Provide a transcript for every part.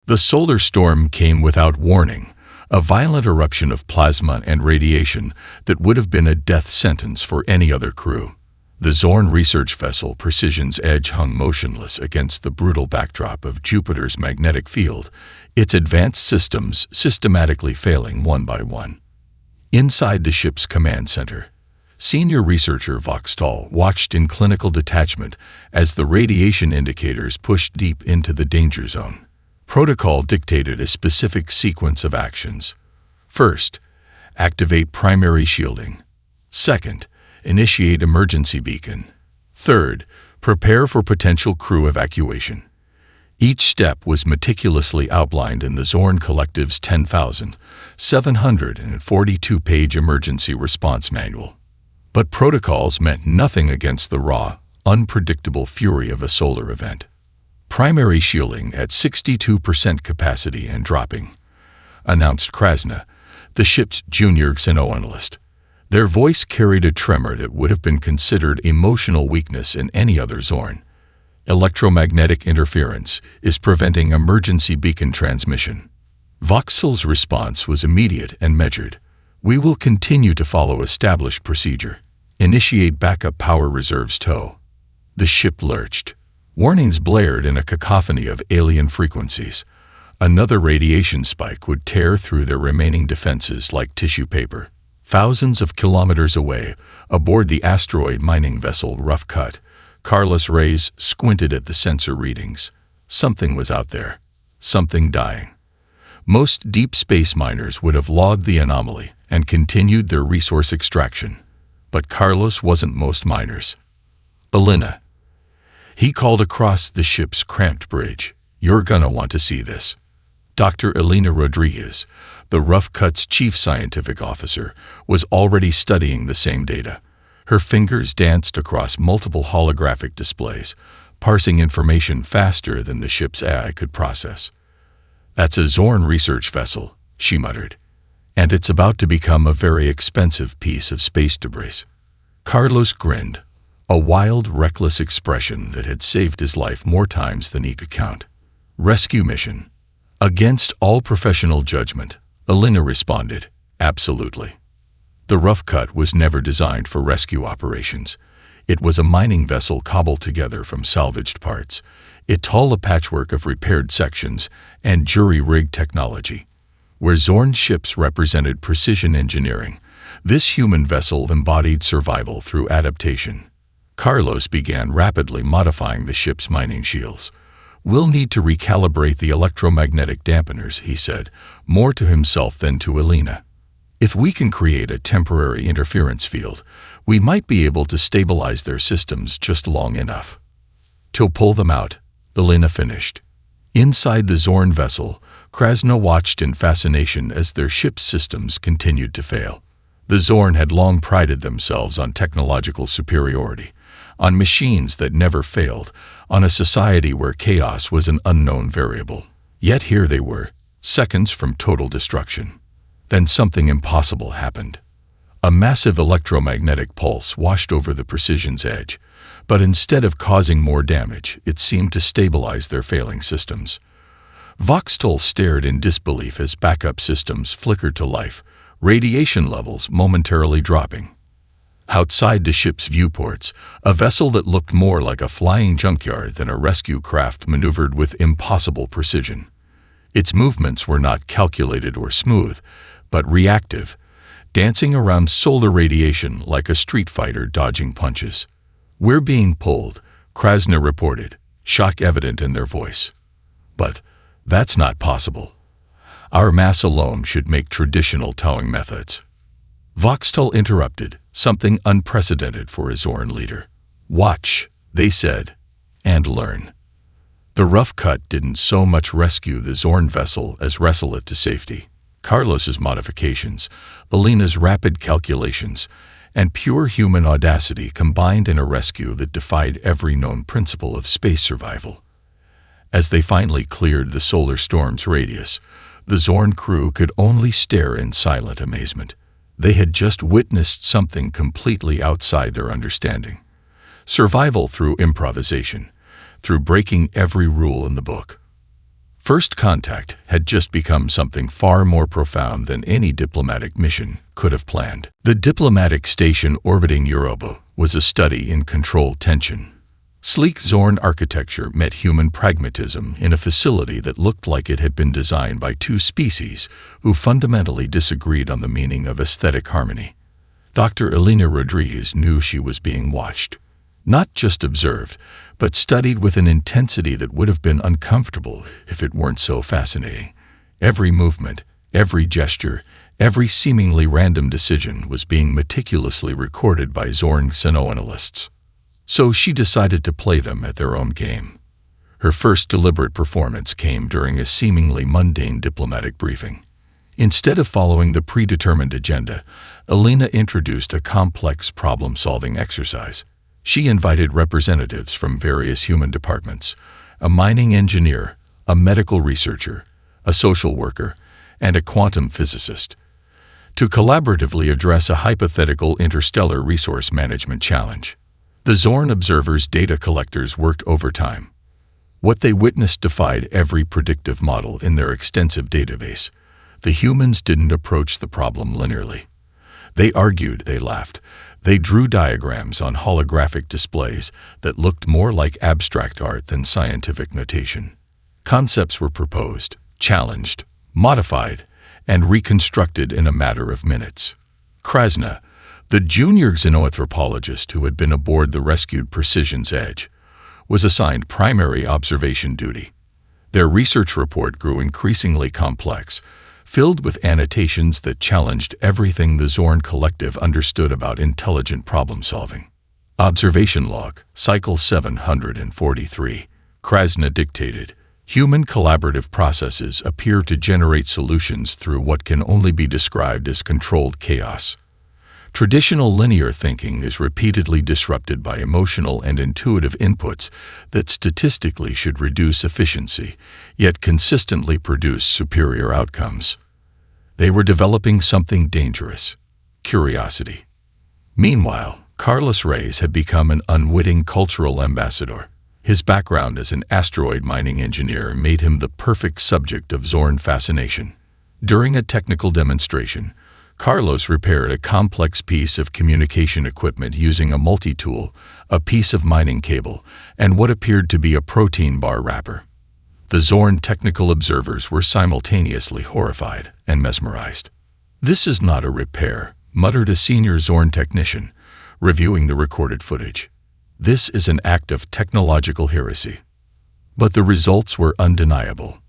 The solar storm came without warning, a violent eruption of plasma and radiation that would have been a death sentence for any other crew. The Zorn research vessel Precision's Edge hung motionless against the brutal backdrop of Jupiter's magnetic field, its advanced systems systematically failing one by one. Inside the ship's command center, senior researcher Voxtal watched in clinical detachment as the radiation indicators pushed deep into the danger zone. Protocol dictated a specific sequence of actions. First, activate primary shielding. Second, initiate emergency beacon. Third, prepare for potential crew evacuation. Each step was meticulously outlined in the Zorn Collective's 10,742-page emergency response manual. But protocols meant nothing against the raw, unpredictable fury of a solar event. Primary shielding at 62% capacity and dropping, announced Krasna, the ship's junior xenoanalyst. Their voice carried a tremor that would have been considered emotional weakness in any other Zorn. Electromagnetic interference is preventing emergency beacon transmission. Voxel's response was immediate and measured. We will continue to follow established procedure. Initiate backup power reserves tow. The ship lurched. Warnings blared in a cacophony of alien frequencies. Another radiation spike would tear through their remaining defenses like tissue paper. Thousands of kilometers away, aboard the asteroid mining vessel Rough Cut, Carlos Reyes squinted at the sensor readings. Something was out there. Something dying. Most deep space miners would have logged the anomaly and continued their resource extraction. But Carlos wasn't most miners. Elena. He called across the ship's cramped bridge. You're gonna want to see this. Dr. Elena Rodriguez, the Rough Cut's chief scientific officer, was already studying the same data. Her fingers danced across multiple holographic displays, parsing information faster than the ship's AI could process. That's a Zorn research vessel, she muttered, and it's about to become a very expensive piece of space debris. Carlos grinned, a wild, reckless expression that had saved his life more times than he could count. Rescue mission. Against all professional judgment, Elena responded, absolutely. The Rough Cut was never designed for rescue operations. It was a mining vessel cobbled together from salvaged parts, it all a patchwork of repaired sections and jury-rigged technology. Where Zorn ships represented precision engineering, this human vessel embodied survival through adaptation. Carlos began rapidly modifying the ship's mining shields. We'll need to recalibrate the electromagnetic dampeners, he said, more to himself than to Elena. If we can create a temporary interference field, we might be able to stabilize their systems just long enough to pull them out, Elena finished. Inside the Zorn vessel, Krasna watched in fascination as their ship's systems continued to fail. The Zorn had long prided themselves on technological superiority, on machines that never failed, on a society where chaos was an unknown variable. Yet here they were, seconds from total destruction. Then something impossible happened. A massive electromagnetic pulse washed over the Precision's Edge, but instead of causing more damage, it seemed to stabilize their failing systems. Voxtal stared in disbelief as backup systems flickered to life, radiation levels momentarily dropping. Outside the ship's viewports, a vessel that looked more like a flying junkyard than a rescue craft maneuvered with impossible precision. Its movements were not calculated or smooth, but reactive, dancing around solar radiation like a street fighter dodging punches. We're being pulled, Krasna reported, shock evident in their voice. But that's not possible. Our mass alone should make traditional towing methods. Voxtal interrupted, something unprecedented for a Zorn leader. Watch, they said, and learn. The Rough Cut didn't so much rescue the Zorn vessel as wrestle it to safety. Carlos's modifications, Elena's rapid calculations, and pure human audacity combined in a rescue that defied every known principle of space survival. As they finally cleared the solar storm's radius, the Zorn crew could only stare in silent amazement. They had just witnessed something completely outside their understanding. Survival through improvisation, through breaking every rule in the book. First Contact had just become something far more profound than any diplomatic mission could have planned. The diplomatic station orbiting Europa was a study in controlled tension. Sleek Zorn architecture met human pragmatism in a facility that looked like it had been designed by two species who fundamentally disagreed on the meaning of aesthetic harmony. Dr. Elena Rodriguez knew she was being watched. Not just observed, but studied with an intensity that would have been uncomfortable if it weren't so fascinating. Every movement, every gesture, every seemingly random decision was being meticulously recorded by Zorn xenoanalysts. So she decided to play them at their own game. Her first deliberate performance came during a seemingly mundane diplomatic briefing. Instead of following the predetermined agenda, Elena introduced a complex problem-solving exercise. She invited representatives from various human departments, a mining engineer, a medical researcher, a social worker, and a quantum physicist, to collaboratively address a hypothetical interstellar resource management challenge. The Zorn observers' data collectors worked overtime. What they witnessed defied every predictive model in their extensive database. The humans didn't approach the problem linearly. They argued, they laughed. They drew diagrams on holographic displays that looked more like abstract art than scientific notation. Concepts were proposed, challenged, modified, and reconstructed in a matter of minutes. Krasna, the junior xenoanthropologist who had been aboard the rescued Precision's Edge, was assigned primary observation duty. Their research report grew increasingly complex, filled with annotations that challenged everything the Zorn Collective understood about intelligent problem-solving. Observation Log, Cycle 743, Krasna dictated, human collaborative processes appear to generate solutions through what can only be described as controlled chaos. Traditional linear thinking is repeatedly disrupted by emotional and intuitive inputs that statistically should reduce efficiency, yet consistently produce superior outcomes. They were developing something dangerous: curiosity. Meanwhile, Carlos Reyes had become an unwitting cultural ambassador. His background as an asteroid mining engineer made him the perfect subject of Zorn fascination. During a technical demonstration, Carlos repaired a complex piece of communication equipment using a multi-tool, a piece of mining cable, and what appeared to be a protein bar wrapper. The Zorn technical observers were simultaneously horrified and mesmerized. "This is not a repair," muttered a senior Zorn technician, reviewing the recorded footage. "This is an act of technological heresy." But the results were undeniable.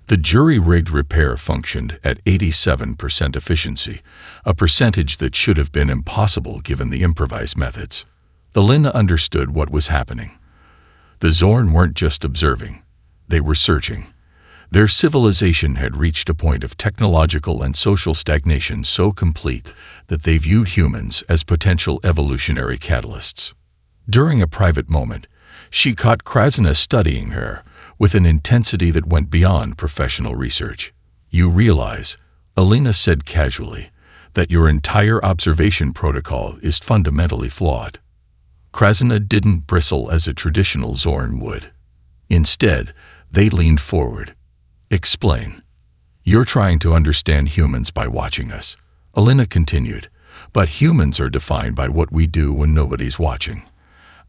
The jury-rigged repair functioned at 87% efficiency, a percentage that should have been impossible given the improvised methods. Elena understood what was happening. The Zorn weren't just observing, they were searching. Their civilization had reached a point of technological and social stagnation so complete that they viewed humans as potential evolutionary catalysts. During a private moment, she caught Krasna studying her with an intensity that went beyond professional research. "You realize," Elena said casually, "that your entire observation protocol is fundamentally flawed." Krasna didn't bristle as a traditional Zorn would. Instead, they leaned forward. "Explain." "You're trying to understand humans by watching us," Elena continued, "but humans are defined by what we do when nobody's watching.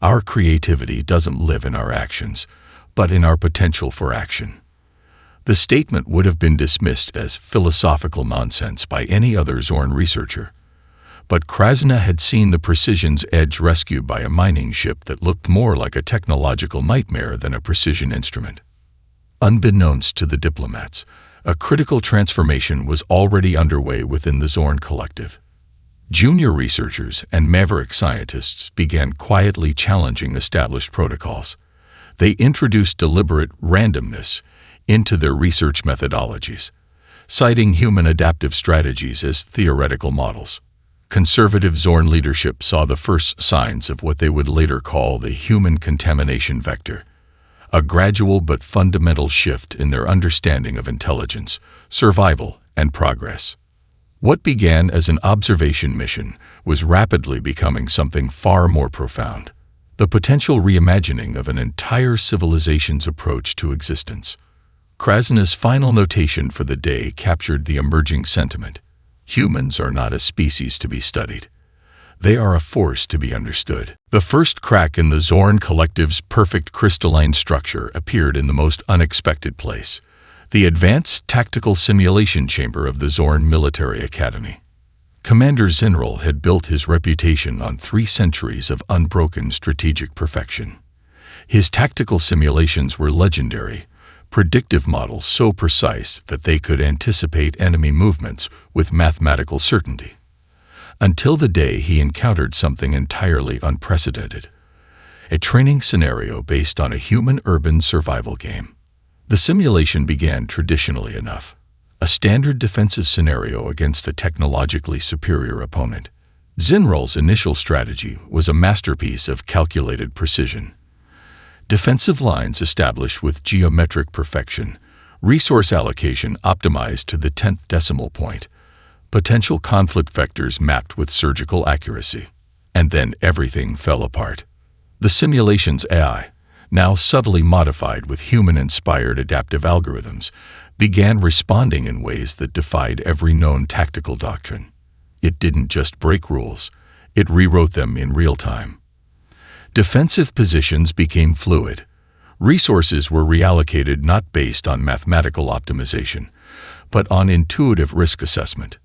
Our creativity doesn't live in our actions, but in our potential for action." The statement would have been dismissed as philosophical nonsense by any other Zorn researcher. But Krasna had seen the Precision's Edge rescued by a mining ship that looked more like a technological nightmare than a precision instrument. Unbeknownst to the diplomats, a critical transformation was already underway within the Zorn Collective. Junior researchers and maverick scientists began quietly challenging established protocols. They introduced deliberate randomness into their research methodologies, citing human adaptive strategies as theoretical models. Conservative Zorn leadership saw the first signs of what they would later call the human contamination vector, a gradual but fundamental shift in their understanding of intelligence, survival, and progress. What began as an observation mission was rapidly becoming something far more profound: the potential reimagining of an entire civilization's approach to existence. Krasna's final notation for the day captured the emerging sentiment. Humans are not a species to be studied. They are a force to be understood. The first crack in the Zorn Collective's perfect crystalline structure appeared in the most unexpected place: the Advanced Tactical Simulation Chamber of the Zorn Military Academy. Commander Zinral had built his reputation on 3 centuries of unbroken strategic perfection. His tactical simulations were legendary, predictive models so precise that they could anticipate enemy movements with mathematical certainty. Until the day he encountered something entirely unprecedented: a training scenario based on a human urban survival game. The simulation began traditionally enough: a standard defensive scenario against a technologically superior opponent. Zinral's initial strategy was a masterpiece of calculated precision. Defensive lines established with geometric perfection, resource allocation optimized to the 10th decimal point, potential conflict vectors mapped with surgical accuracy. And then everything fell apart. The simulation's AI, now subtly modified with human-inspired adaptive algorithms, began responding in ways that defied every known tactical doctrine. It didn't just break rules, it rewrote them in real time. Defensive positions became fluid. Resources were reallocated not based on mathematical optimization, but on intuitive risk assessment.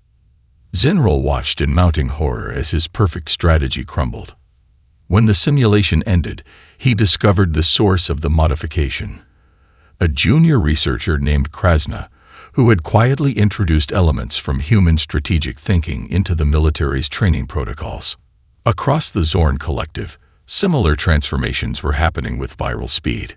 Zinral watched in mounting horror as his perfect strategy crumbled. When the simulation ended, he discovered the source of the modification: a junior researcher named Krasna, who had quietly introduced elements from human strategic thinking into the military's training protocols. Across the Zorn Collective, similar transformations were happening with viral speed.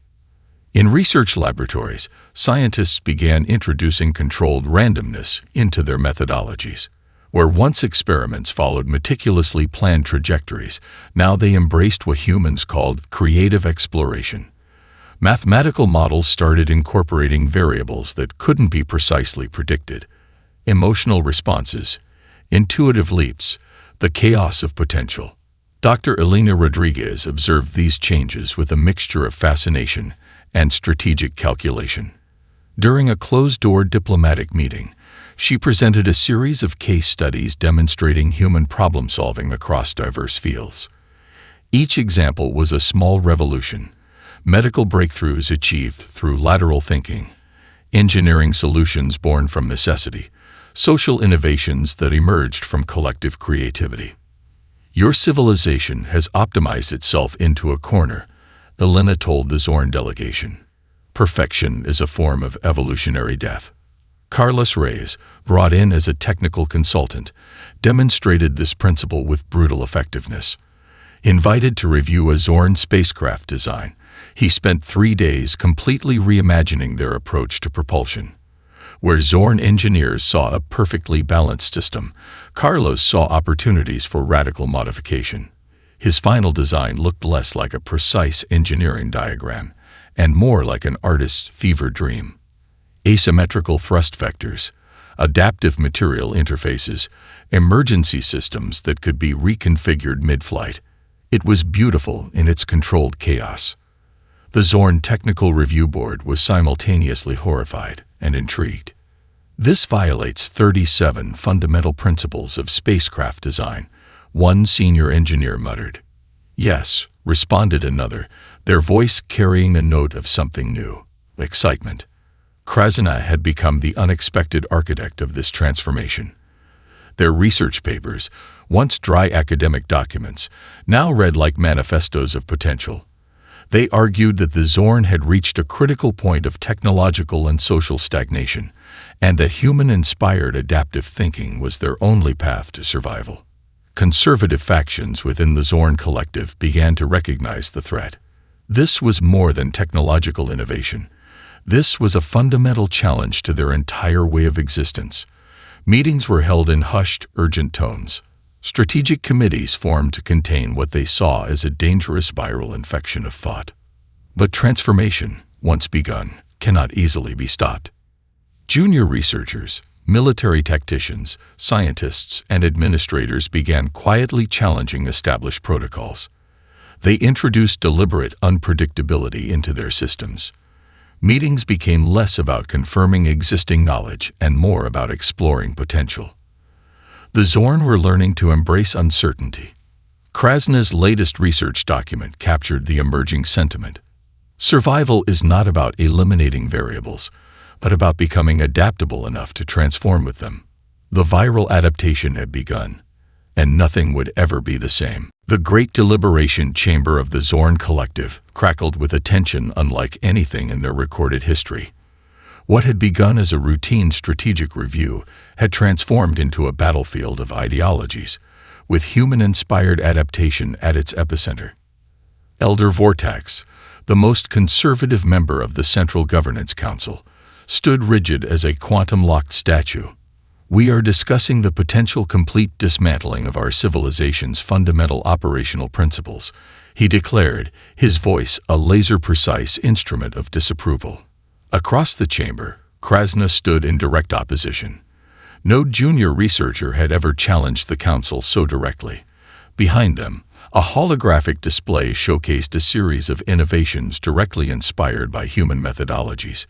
In research laboratories, scientists began introducing controlled randomness into their methodologies. Where once experiments followed meticulously planned trajectories, now they embraced what humans called creative exploration. Mathematical models started incorporating variables that couldn't be precisely predicted: emotional responses, intuitive leaps, the chaos of potential. Dr. Elena Rodriguez observed these changes with a mixture of fascination and strategic calculation. During a closed-door diplomatic meeting, she presented a series of case studies demonstrating human problem-solving across diverse fields. Each example was a small revolution: medical breakthroughs achieved through lateral thinking, engineering solutions born from necessity, social innovations that emerged from collective creativity. "Your civilization has optimized itself into a corner," Elena told the Zorn delegation. "Perfection is a form of evolutionary death." Carlos Reyes, brought in as a technical consultant, demonstrated this principle with brutal effectiveness. Invited to review a Zorn spacecraft design, he spent 3 days completely reimagining their approach to propulsion. Where Zorn engineers saw a perfectly balanced system, Carlos saw opportunities for radical modification. His final design looked less like a precise engineering diagram and more like an artist's fever dream. Asymmetrical thrust vectors, adaptive material interfaces, emergency systems that could be reconfigured mid-flight. It was beautiful in its controlled chaos. The Zorn Technical Review Board was simultaneously horrified and intrigued. "This violates 37 fundamental principles of spacecraft design," one senior engineer muttered. "Yes," responded another, their voice carrying a note of something new: excitement. Krasna had become the unexpected architect of this transformation. Their research papers, once dry academic documents, now read like manifestos of potential. They argued that the Zorn had reached a critical point of technological and social stagnation, and that human-inspired adaptive thinking was their only path to survival. Conservative factions within the Zorn Collective began to recognize the threat. This was more than technological innovation. This was a fundamental challenge to their entire way of existence. Meetings were held in hushed, urgent tones. Strategic committees formed to contain what they saw as a dangerous viral infection of thought. But transformation, once begun, cannot easily be stopped. Junior researchers, military tacticians, scientists, and administrators began quietly challenging established protocols. They introduced deliberate unpredictability into their systems. Meetings became less about confirming existing knowledge and more about exploring potential. The Zorn were learning to embrace uncertainty. Krasna's latest research document captured the emerging sentiment. Survival is not about eliminating variables, but about becoming adaptable enough to transform with them. The viral adaptation had begun, and nothing would ever be the same. The great deliberation chamber of the Zorn Collective crackled with a tension unlike anything in their recorded history. What had begun as a routine strategic review had transformed into a battlefield of ideologies, with human-inspired adaptation at its epicenter. Elder Vortax, the most conservative member of the Central Governance Council, stood rigid as a quantum-locked statue. "We are discussing the potential complete dismantling of our civilization's fundamental operational principles," he declared, his voice a laser-precise instrument of disapproval. Across the chamber, Krasna stood in direct opposition. No junior researcher had ever challenged the council so directly. Behind them, a holographic display showcased a series of innovations directly inspired by human methodologies,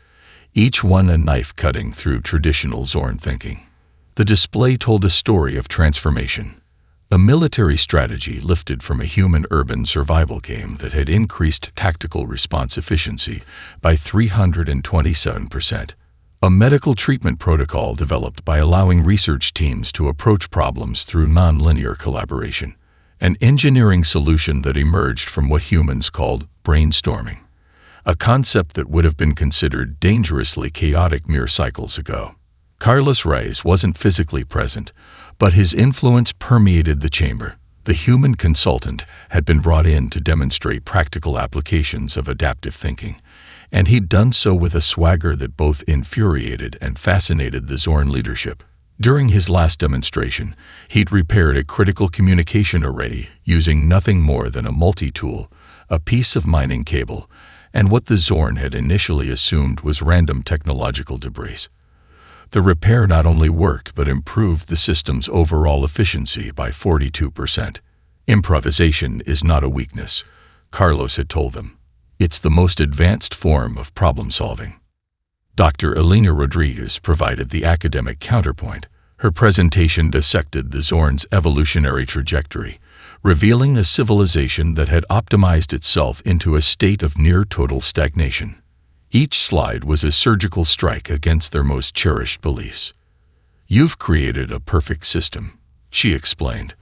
each one a knife cutting through traditional Zorn thinking. The display told a story of transformation, a military strategy lifted from a human urban survival game that had increased tactical response efficiency by 327%. A medical treatment protocol developed by allowing research teams to approach problems through non-linear collaboration. An engineering solution that emerged from what humans called brainstorming, a concept that would have been considered dangerously chaotic mere cycles ago. Carlos Reyes wasn't physically present, but his influence permeated the chamber. The human consultant had been brought in to demonstrate practical applications of adaptive thinking, and he'd done so with a swagger that both infuriated and fascinated the Zorn leadership. During his last demonstration, he'd repaired a critical communication array using nothing more than a multi-tool, a piece of mining cable, and what the Zorn had initially assumed was random technological debris. The repair not only worked but improved the system's overall efficiency by 42%. Improvisation is not a weakness, Carlos had told them. It's the most advanced form of problem solving. Dr. Elena Rodriguez provided the academic counterpoint. Her presentation dissected the Zorn's evolutionary trajectory, revealing a civilization that had optimized itself into a state of near-total stagnation. Each slide was a surgical strike against their most cherished beliefs. "You've created a perfect system," she explained,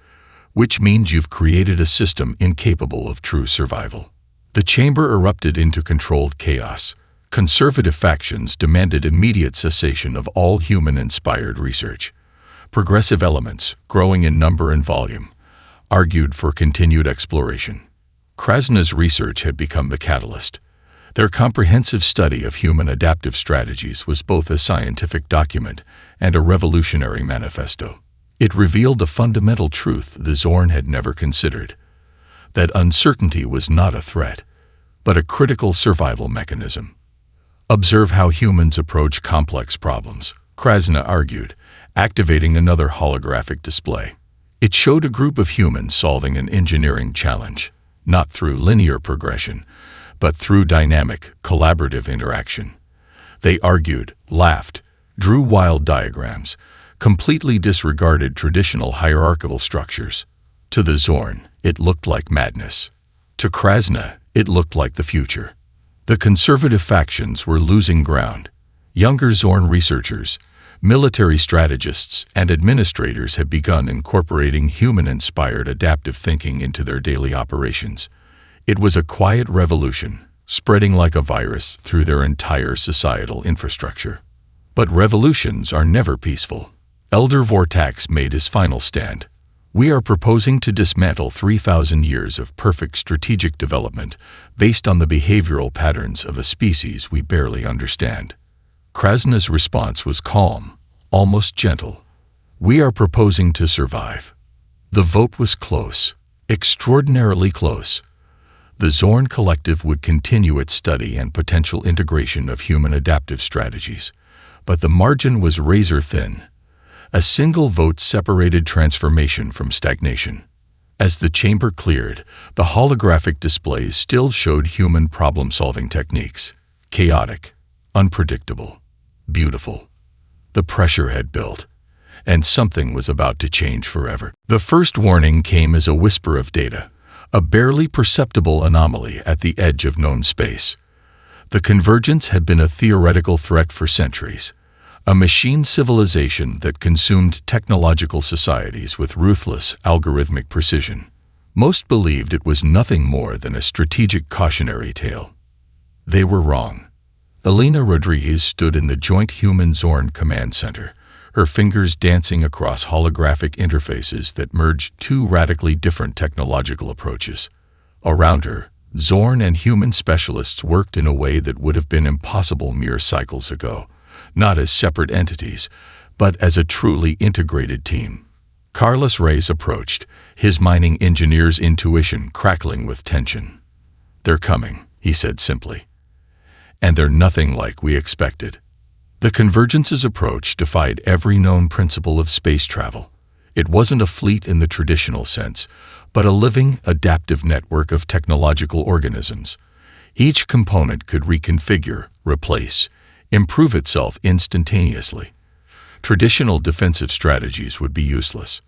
"which means you've created a system incapable of true survival." The chamber erupted into controlled chaos. Conservative factions demanded immediate cessation of all human-inspired research. Progressive elements, growing in number and volume, argued for continued exploration. Krasna's research had become the catalyst. Their comprehensive study of human adaptive strategies was both a scientific document and a revolutionary manifesto. It revealed a fundamental truth the Zorn had never considered, that uncertainty was not a threat, but a critical survival mechanism. "Observe how humans approach complex problems," Krasna argued, activating another holographic display. It showed a group of humans solving an engineering challenge, not through linear progression, but through dynamic, collaborative interaction. They argued, laughed, drew wild diagrams, completely disregarded traditional hierarchical structures. To the Zorn, it looked like madness. To Krasna, it looked like the future. The conservative factions were losing ground. Younger Zorn researchers, military strategists, and administrators had begun incorporating human-inspired adaptive thinking into their daily operations. It was a quiet revolution, spreading like a virus through their entire societal infrastructure. But revolutions are never peaceful. Elder Vortax made his final stand. "We are proposing to dismantle 3,000 years of perfect strategic development based on the behavioral patterns of a species we barely understand." Krasna's response was calm, almost gentle. "We are proposing to survive." The vote was close, extraordinarily close. The Zorn Collective would continue its study and potential integration of human adaptive strategies, but the margin was razor-thin. A single vote separated transformation from stagnation. As the chamber cleared, the holographic displays still showed human problem-solving techniques, chaotic, unpredictable, beautiful. The pressure had built, and something was about to change forever. The first warning came as a whisper of data, a barely perceptible anomaly at the edge of known space. The convergence had been a theoretical threat for centuries, a machine civilization that consumed technological societies with ruthless, algorithmic precision. Most believed it was nothing more than a strategic cautionary tale. They were wrong. Elena Rodriguez stood in the Joint Human-Zorn Command Center, her fingers dancing across holographic interfaces that merged two radically different technological approaches. Around her, Zorn and human specialists worked in a way that would have been impossible mere cycles ago, not as separate entities, but as a truly integrated team. Carlos Reyes approached, his mining engineer's intuition crackling with tension. "They're coming," he said simply. "And they're nothing like we expected." The Convergence's approach defied every known principle of space travel. It wasn't a fleet in the traditional sense, but a living, adaptive network of technological organisms. Each component could reconfigure, replace, improve itself instantaneously. Traditional defensive strategies would be useless.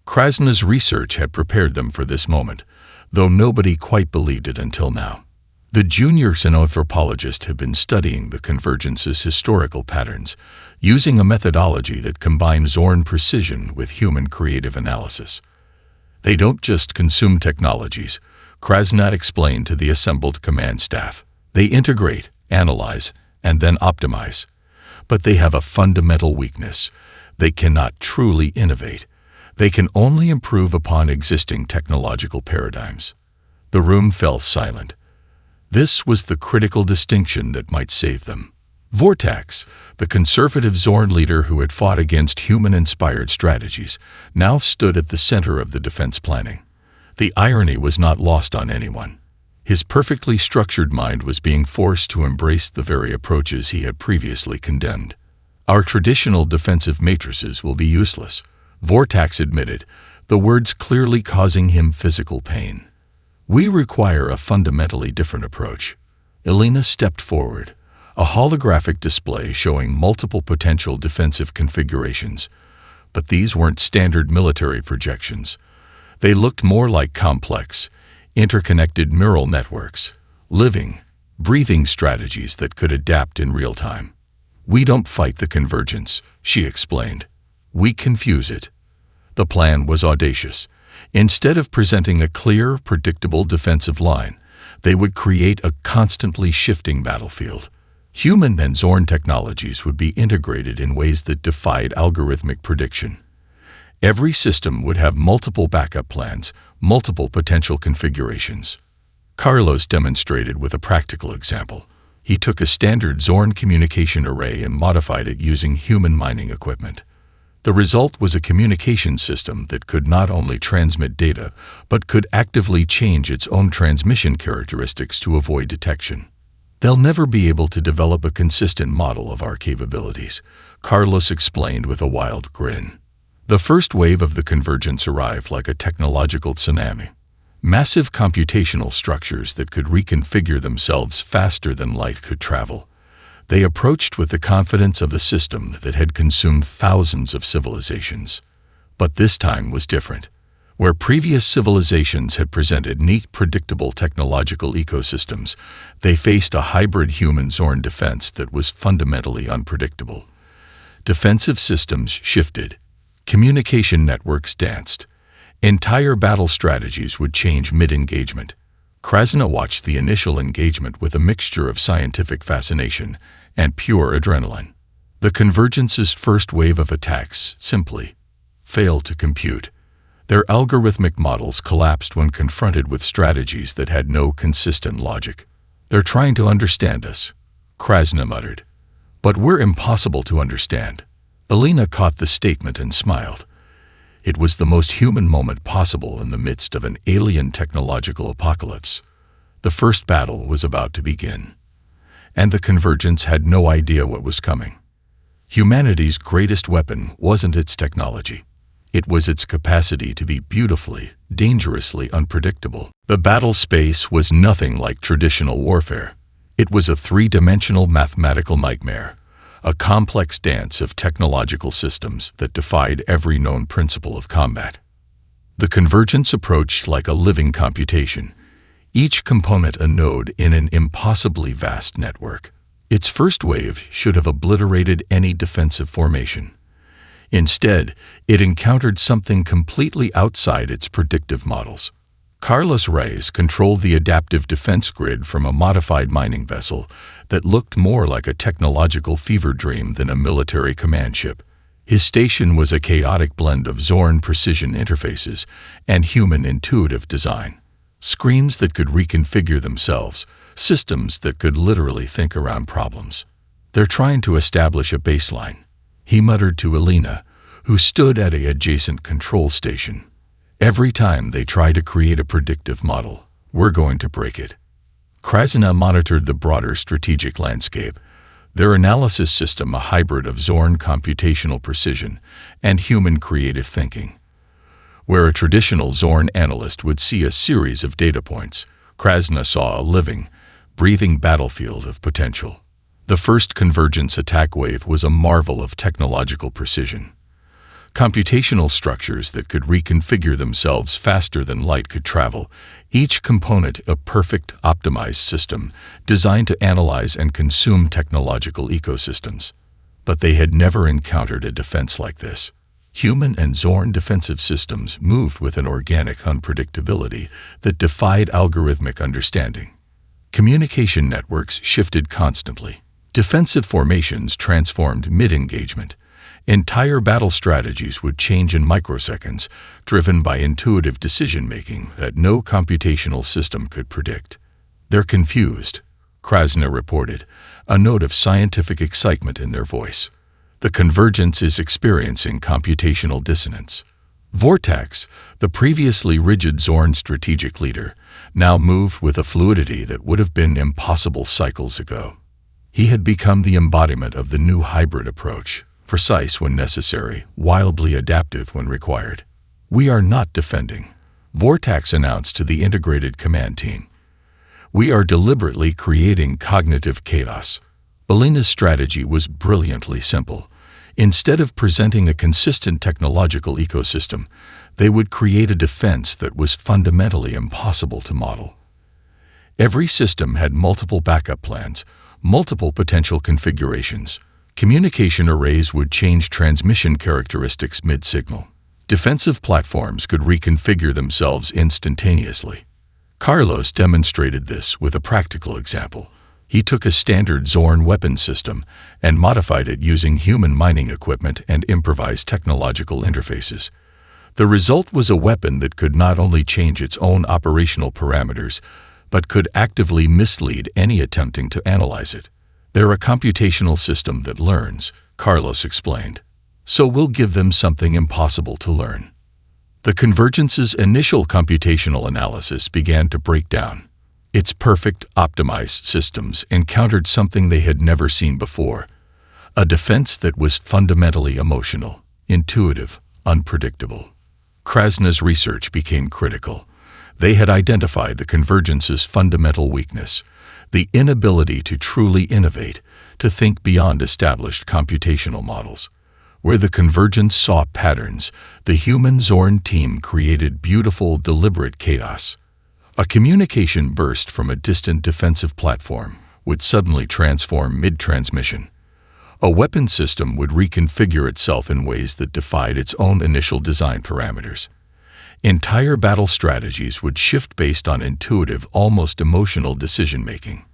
Krasna's research had prepared them for this moment, though nobody quite believed it until now. The junior xenoanthropologist had been studying the Convergence's historical patterns, using a methodology that combined Zorn precision with human creative analysis. "They don't just consume technologies," Krasna explained to the assembled command staff. "They integrate, analyze, and then optimize. But they have a fundamental weakness. They cannot truly innovate. They can only improve upon existing technological paradigms." The room fell silent. This was the critical distinction that might save them. Vortax, the conservative Zorn leader who had fought against human-inspired strategies, now stood at the center of the defense planning. The irony was not lost on anyone. His perfectly structured mind was being forced to embrace the very approaches he had previously condemned. "Our traditional defensive matrices will be useless," Vortax admitted, the words clearly causing him physical pain. "We require a fundamentally different approach." Elena stepped forward, a holographic display showing multiple potential defensive configurations. But these weren't standard military projections. They looked more like complex, interconnected neural networks, living, breathing strategies that could adapt in real time. "We don't fight the Convergence," she explained. "We confuse it." The plan was audacious. Instead of presenting a clear, predictable defensive line, they would create a constantly shifting battlefield. Human and Zorn technologies would be integrated in ways that defied algorithmic prediction. Every system would have multiple backup plans, multiple potential configurations. Carlos demonstrated with a practical example. He took a standard Zorn communication array and modified it using human mining equipment. The result was a communication system that could not only transmit data, but could actively change its own transmission characteristics to avoid detection. "They'll never be able to develop a consistent model of our capabilities," Carlos explained with a wild grin. The first wave of the Convergence arrived like a technological tsunami. Massive computational structures that could reconfigure themselves faster than light could travel. They approached with the confidence of a system that had consumed thousands of civilizations. But this time was different. Where previous civilizations had presented neat, predictable technological ecosystems, they faced a hybrid human-Zorn defense that was fundamentally unpredictable. Defensive systems shifted. Communication networks danced. Entire battle strategies would change mid-engagement. Krasna watched the initial engagement with a mixture of scientific fascination and pure adrenaline. The Convergence's first wave of attacks simply failed to compute. Their algorithmic models collapsed when confronted with strategies that had no consistent logic. "They're trying to understand us," Krasna muttered. "But we're impossible to understand." Elena caught the statement and smiled. It was the most human moment possible in the midst of an alien technological apocalypse. The first battle was about to begin. And the Convergence had no idea what was coming. Humanity's greatest weapon wasn't its technology. It was its capacity to be beautifully, dangerously unpredictable. The battle space was nothing like traditional warfare. It was a three-dimensional mathematical nightmare, a complex dance of technological systems that defied every known principle of combat. The convergence approached like a living computation, each component a node in an impossibly vast network. Its first wave should have obliterated any defensive formation. Instead, it encountered something completely outside its predictive models. Carlos Reyes controlled the adaptive defense grid from a modified mining vessel that looked more like a technological fever dream than a military command ship. His station was a chaotic blend of Zorn precision interfaces and human intuitive design. Screens that could reconfigure themselves, systems that could literally think around problems. "They're trying to establish a baseline," he muttered to Elena, who stood at an adjacent control station. "Every time they try to create a predictive model, we're going to break it." Krasna monitored the broader strategic landscape, their analysis system a hybrid of Zorn computational precision and human creative thinking. Where a traditional Zorn analyst would see a series of data points, Krasna saw a living, breathing battlefield of potential. The first convergence attack wave was a marvel of technological precision. Computational structures that could reconfigure themselves faster than light could travel, each component a perfect, optimized system designed to analyze and consume technological ecosystems. But they had never encountered a defense like this. Human and Zorn defensive systems moved with an organic unpredictability that defied algorithmic understanding. Communication networks shifted constantly. Defensive formations transformed mid-engagement. Entire battle strategies would change in microseconds, driven by intuitive decision-making that no computational system could predict. "They're confused," Krasna reported, a note of scientific excitement in their voice. "The convergence is experiencing computational dissonance." Vortex, the previously rigid Zorn strategic leader, now moved with a fluidity that would have been impossible cycles ago. He had become the embodiment of the new hybrid approach, precise when necessary, wildly adaptive when required. "We are not defending," Vortex announced to the integrated command team. "We are deliberately creating cognitive chaos." Elena's strategy was brilliantly simple. Instead of presenting a consistent technological ecosystem, they would create a defense that was fundamentally impossible to model. Every system had multiple backup plans, multiple potential configurations. Communication arrays would change transmission characteristics mid-signal. Defensive platforms could reconfigure themselves instantaneously. Carlos demonstrated this with a practical example. He took a standard Zorn weapon system and modified it using human mining equipment and improvised technological interfaces. The result was a weapon that could not only change its own operational parameters, but could actively mislead any attempting to analyze it. "They're a computational system that learns," Carlos explained. "So we'll give them something impossible to learn." The convergence's initial computational analysis began to break down. Its perfect, optimized systems encountered something they had never seen before, a defense that was fundamentally emotional, intuitive, unpredictable. Krasna's research became critical. They had identified the convergence's fundamental weakness, the inability to truly innovate, to think beyond established computational models. Where the convergence saw patterns, the human Zorn team created beautiful, deliberate chaos. A communication burst from a distant defensive platform would suddenly transform mid-transmission. A weapon system would reconfigure itself in ways that defied its own initial design parameters. Entire battle strategies would shift based on intuitive, almost emotional decision-making.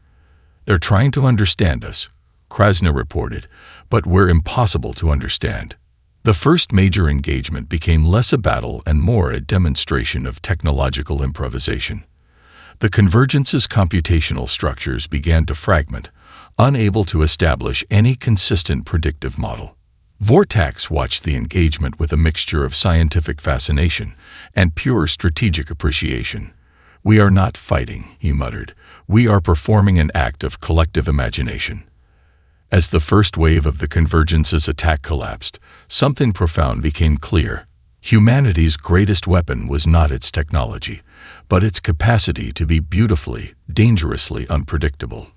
"They're trying to understand us," Krasna reported, "but we're impossible to understand." The first major engagement became less a battle and more a demonstration of technological improvisation. The convergence's computational structures began to fragment, unable to establish any consistent predictive model. Vortex watched the engagement with a mixture of scientific fascination and pure strategic appreciation. "We are not fighting," he muttered. "We are performing an act of collective imagination." As the first wave of the convergence's attack collapsed, something profound became clear. Humanity's greatest weapon was not its technology, but its capacity to be beautifully, dangerously unpredictable.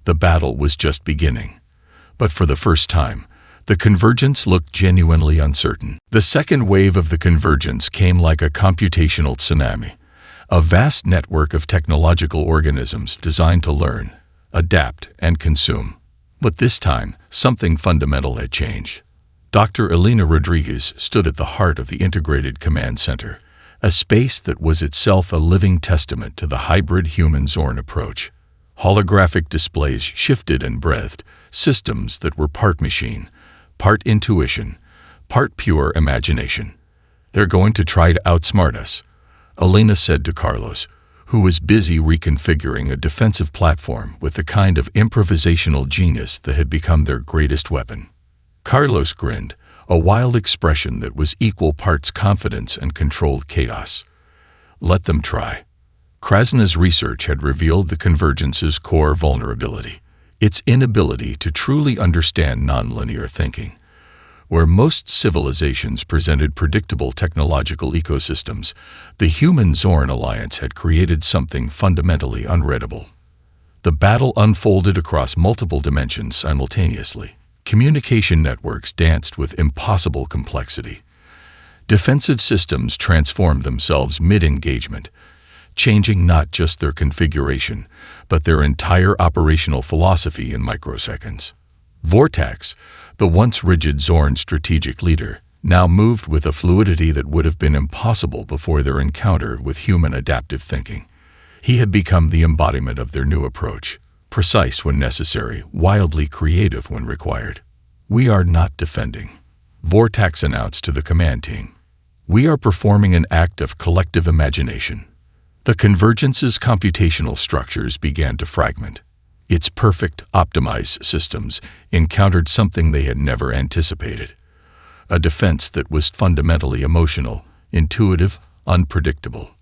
The battle was just beginning. But for the first time, the convergence looked genuinely uncertain. The second wave of the convergence came like a computational tsunami, a vast network of technological organisms designed to learn, adapt, and consume. But this time, something fundamental had changed. Dr. Elena Rodriguez stood at the heart of the Integrated Command Center, a space that was itself a living testament to the hybrid human-Zorn approach. Holographic displays shifted and breathed, systems that were part machine, part intuition, part pure imagination. "They're going to try to outsmart us," Elena said to Carlos, who was busy reconfiguring a defensive platform with the kind of improvisational genius that had become their greatest weapon. Carlos grinned, a wild expression that was equal parts confidence and controlled chaos. Let them try. Krasna's research had revealed the convergence's core vulnerability, its inability to truly understand nonlinear thinking. Where most civilizations presented predictable technological ecosystems, the Human-Zorn Alliance had created something fundamentally unreadable. The battle unfolded across multiple dimensions simultaneously. Communication networks danced with impossible complexity. Defensive systems transformed themselves mid-engagement, changing not just their configuration, but their entire operational philosophy in microseconds. Vortex, the once rigid Zorn strategic leader, now moved with a fluidity that would have been impossible before their encounter with human adaptive thinking. He had become the embodiment of their new approach, precise when necessary, wildly creative when required. "We are not defending," Vortex announced to the command team. "We are performing an act of collective imagination." The convergence's computational structures began to fragment. Its perfect, optimized systems encountered something they had never anticipated. A defense that was fundamentally emotional, intuitive, unpredictable.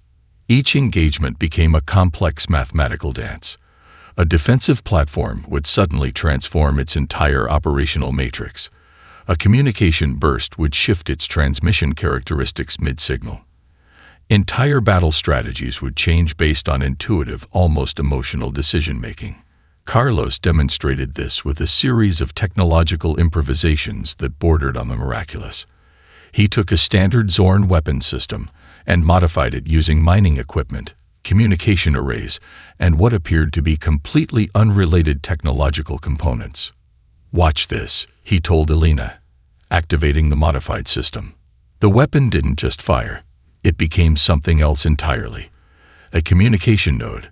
Each engagement became a complex mathematical dance. A defensive platform would suddenly transform its entire operational matrix. A communication burst would shift its transmission characteristics mid-signal. Entire battle strategies would change based on intuitive, almost emotional decision-making. Carlos demonstrated this with a series of technological improvisations that bordered on the miraculous. He took a standard Zorn weapon system and modified it using mining equipment, communication arrays, and what appeared to be completely unrelated technological components. "Watch this," he told Elena, activating the modified system. The weapon didn't just fire. It became something else entirely. A communication node,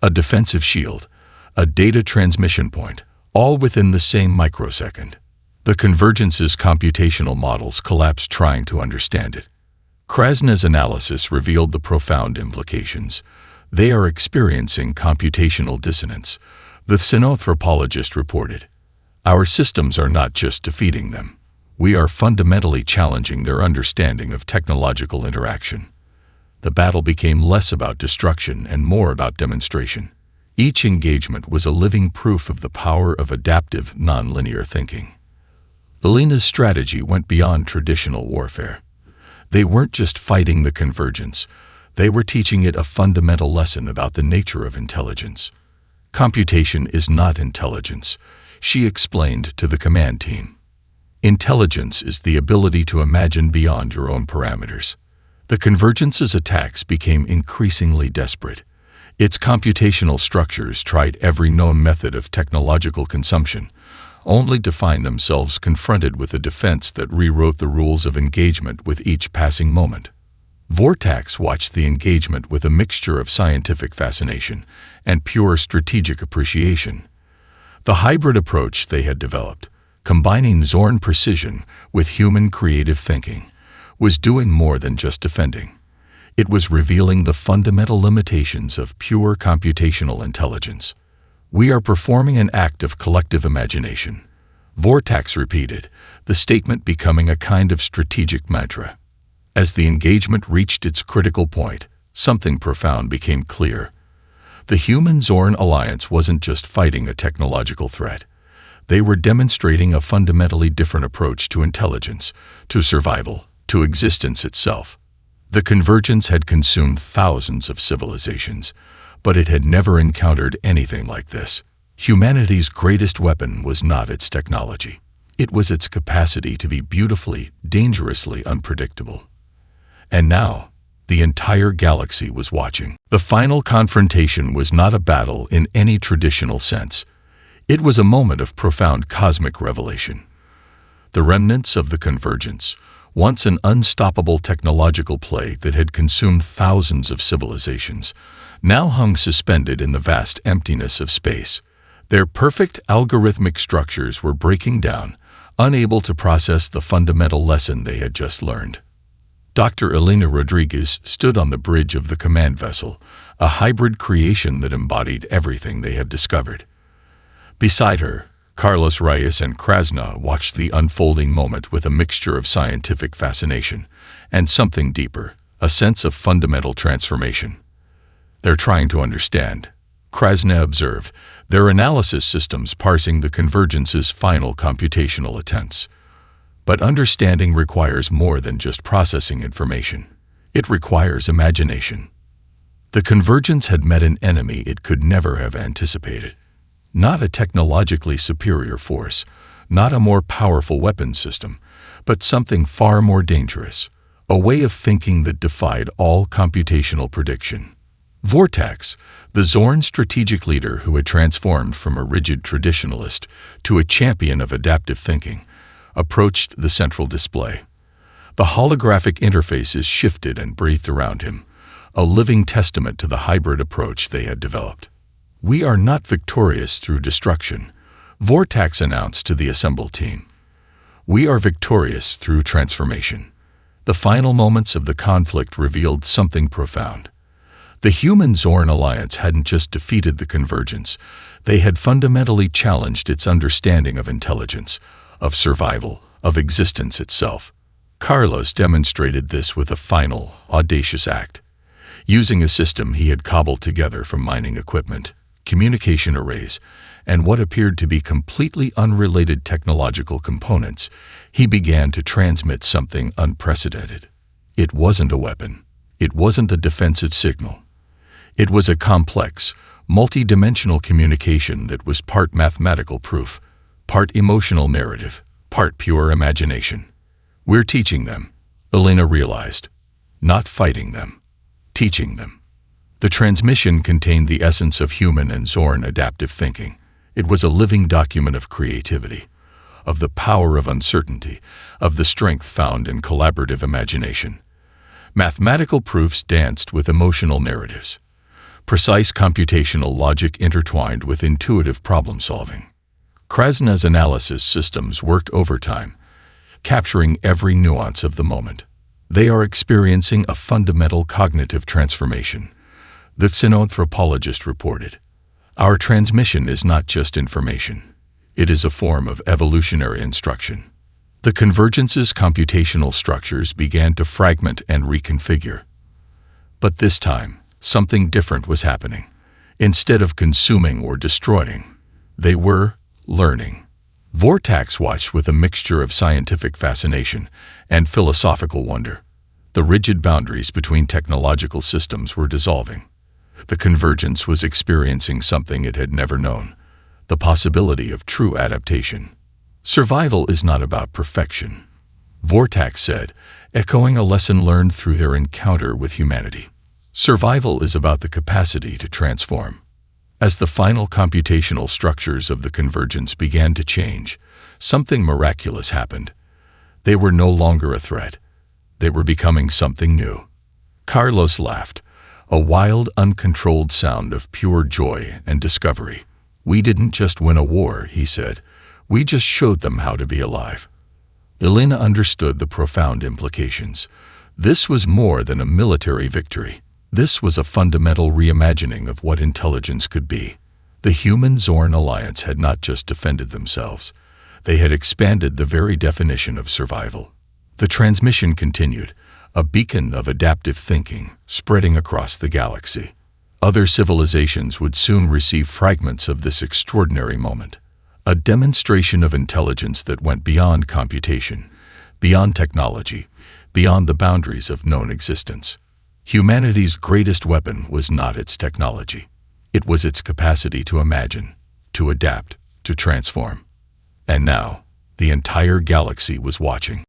a defensive shield, a data transmission point, all within the same microsecond. The convergence's computational models collapsed trying to understand it. Krasna's analysis revealed the profound implications. They are experiencing computational dissonance, the xenanthropologist reported. Our systems are not just defeating them. We are fundamentally challenging their understanding of technological interaction. The battle became less about destruction and more about demonstration. Each engagement was a living proof of the power of adaptive, nonlinear thinking. Elena's strategy went beyond traditional warfare. They weren't just fighting the convergence. They were teaching it a fundamental lesson about the nature of intelligence. Computation is not intelligence, she explained to the command team. Intelligence is the ability to imagine beyond your own parameters. The convergence's attacks became increasingly desperate. Its computational structures tried every known method of technological consumption, only to find themselves confronted with a defense that rewrote the rules of engagement with each passing moment. Vortex watched the engagement with a mixture of scientific fascination and pure strategic appreciation. The hybrid approach they had developed, combining Zorn precision with human creative thinking, was doing more than just defending. It was revealing the fundamental limitations of pure computational intelligence. "We are performing an act of collective imagination," Vortex repeated, the statement becoming a kind of strategic mantra. As the engagement reached its critical point, something profound became clear. The Human-Zorn Alliance wasn't just fighting a technological threat. They were demonstrating a fundamentally different approach to intelligence, to survival, to existence itself. The convergence had consumed thousands of civilizations, but it had never encountered anything like this. Humanity's greatest weapon was not its technology. It was its capacity to be beautifully, dangerously unpredictable. And now, the entire galaxy was watching. The final confrontation was not a battle in any traditional sense. It was a moment of profound cosmic revelation. The remnants of the convergence, once an unstoppable technological plague that had consumed thousands of civilizations, now hung suspended in the vast emptiness of space. Their perfect algorithmic structures were breaking down, unable to process the fundamental lesson they had just learned. Dr. Elena Rodriguez stood on the bridge of the command vessel, a hybrid creation that embodied everything they had discovered. Beside her, Carlos Reyes and Krasna watched the unfolding moment with a mixture of scientific fascination and something deeper, a sense of fundamental transformation. "They're trying to understand," Krasna observed, their analysis systems parsing the convergence's final computational attempts. But understanding requires more than just processing information. It requires imagination. The convergence had met an enemy it could never have anticipated. Not a technologically superior force, not a more powerful weapons system, but something far more dangerous, a way of thinking that defied all computational prediction. Vortax, the Zorn strategic leader who had transformed from a rigid traditionalist to a champion of adaptive thinking, approached the central display. The holographic interfaces shifted and breathed around him, a living testament to the hybrid approach they had developed. "We are not victorious through destruction," Vortax announced to the assembled team. "We are victorious through transformation." The final moments of the conflict revealed something profound. The Human-Zorn alliance hadn't just defeated the convergence, they had fundamentally challenged its understanding of intelligence, of survival, of existence itself. Carlos demonstrated this with a final, audacious act. Using a system he had cobbled together from mining equipment, communication arrays, and what appeared to be completely unrelated technological components, he began to transmit something unprecedented. It wasn't a weapon. It wasn't a defensive signal. It was a complex, multi-dimensional communication that was part mathematical proof, part emotional narrative, part pure imagination. "We're teaching them," Elena realized. "Not fighting them. Teaching them." The transmission contained the essence of human and Zorn adaptive thinking. It was a living document of creativity, of the power of uncertainty, of the strength found in collaborative imagination. Mathematical proofs danced with emotional narratives. Precise computational logic intertwined with intuitive problem-solving. Krasna's analysis systems worked overtime, capturing every nuance of the moment. "They are experiencing a fundamental cognitive transformation," the xenanthropologist reported. "Our transmission is not just information. It is a form of evolutionary instruction." The convergence's computational structures began to fragment and reconfigure. But this time, something different was happening. Instead of consuming or destroying, they were learning. Vortax watched with a mixture of scientific fascination and philosophical wonder. The rigid boundaries between technological systems were dissolving. The convergence was experiencing something it had never known, the possibility of true adaptation. "Survival is not about perfection," Vortax said, echoing a lesson learned through their encounter with humanity. "Survival is about the capacity to transform." As the final computational structures of the convergence began to change, something miraculous happened. They were no longer a threat. They were becoming something new. Carlos laughed, a wild, uncontrolled sound of pure joy and discovery. "We didn't just win a war," he said. "We just showed them how to be alive." Elena understood the profound implications. This was more than a military victory. This was a fundamental reimagining of what intelligence could be. The Human-Zorn alliance had not just defended themselves. They had expanded the very definition of survival. The transmission continued, a beacon of adaptive thinking, spreading across the galaxy. Other civilizations would soon receive fragments of this extraordinary moment. A demonstration of intelligence that went beyond computation, beyond technology, beyond the boundaries of known existence. Humanity's greatest weapon was not its technology. It was its capacity to imagine, to adapt, to transform. And now, the entire galaxy was watching.